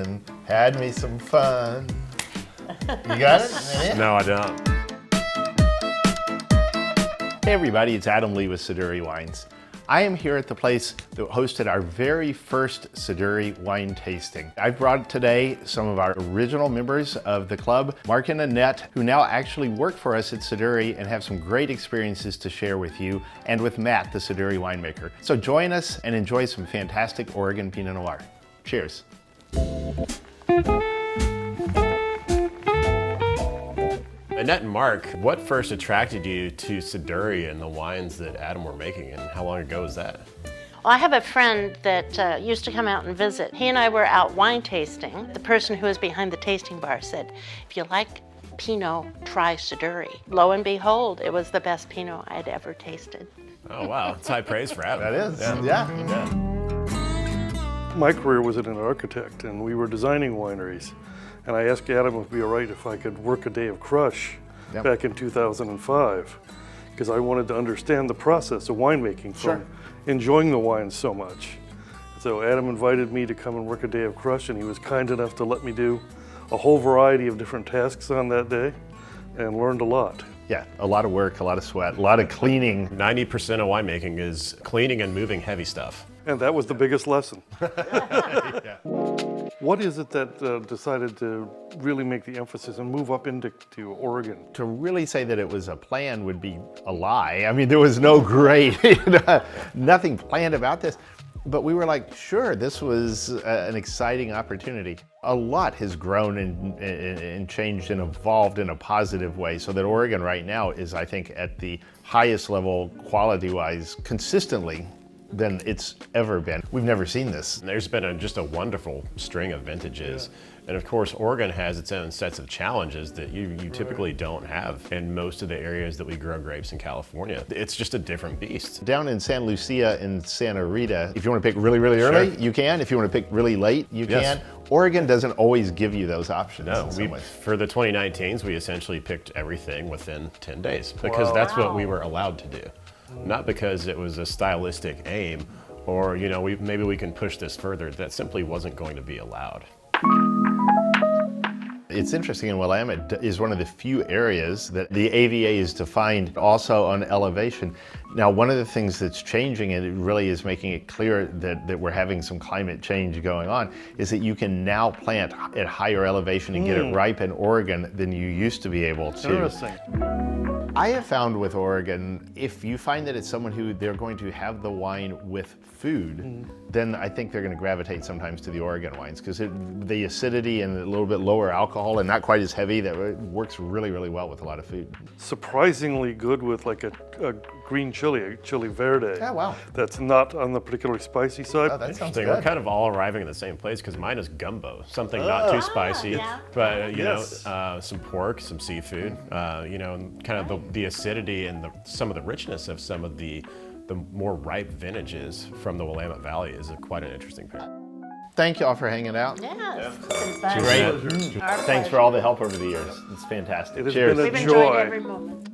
and had me some fun. You got it? No, I don't. Hey everybody, it's Adam Lee with Siduri Wines. I am here at the place that hosted our very first Siduri wine tasting. I've brought today some of our original members of the club, Mark and Annette, who now actually work for us at Siduri and have some great experiences to share with you, and with Matt, the Siduri winemaker. So join us and enjoy some fantastic Oregon Pinot Noir. Cheers. Annette and Mark, what first attracted you to Siduri and the wines that Adam were making, and how long ago was that? Well, I have a friend that used to come out and visit. He and I were out wine tasting. The person who was behind the tasting bar said, if you like Pinot, try Siduri. Lo and behold, it was the best Pinot I had ever tasted. Oh wow, it's high praise for Adam. That is, yeah. My career was as an architect, and we were designing wineries. And I asked Adam if it would be all right if I could work a day of crush back in 2005, because I wanted to understand the process of winemaking from enjoying the wine so much. So Adam invited me to come and work a day of crush, and he was kind enough to let me do a whole variety of different tasks on that day, and learned a lot. Yeah, a lot of work, a lot of sweat, a lot of cleaning. 90% of winemaking is cleaning and moving heavy stuff. And that was the biggest lesson. Yeah. What is it that decided to really make the emphasis and move up into Oregon? To really say that it was a plan would be a lie. I mean, there was no great, nothing planned about this. But we were like, sure, this was an exciting opportunity. A lot has grown and changed and evolved in a positive way, so that Oregon right now is, I think, at the highest level quality-wise consistently than it's ever been. We've never seen this. There's been just a wonderful string of vintages. And of course, Oregon has its own sets of challenges that you typically don't have in most of the areas that we grow grapes in California. It's just a different beast. Down in San Lucia and Santa Rita, if you want to pick really, really early, you can. If you want to pick really late, you can. Oregon doesn't always give you those options. No, for the 2019s, we essentially picked everything within 10 days because that's what we were allowed to do. Not because it was a stylistic aim or, you know, maybe we can push this further. That simply wasn't going to be allowed. It's interesting, in Willamette is one of the few areas that the AVA is defined also on elevation. Now, one of the things that's changing, and it really is making it clear that we're having some climate change going on, is that you can now plant at higher elevation and get it ripe in Oregon than you used to be able to. Interesting. I have found with Oregon, if you find that it's someone who they're going to have the wine with food, then I think they're going to gravitate sometimes to the Oregon wines, because the acidity and a little bit lower alcohol and not quite as heavy, that works really, really well with a lot of food. Surprisingly good with like a green chili, a chili verde. Yeah, wow. That's not on the particularly spicy side. Oh, that sounds We're good. kind of all arriving in the same place because mine is gumbo, something not too spicy, but you know, some pork, some seafood, you know, and kind of the acidity and some of the richness of some of the more ripe vintages from the Willamette Valley is quite an interesting pair. Thank you all for hanging out. Yes, it's been fun. Great. Thanks for all the help over the years. It's fantastic. It has Cheers. been a We've joy. enjoyed every moment.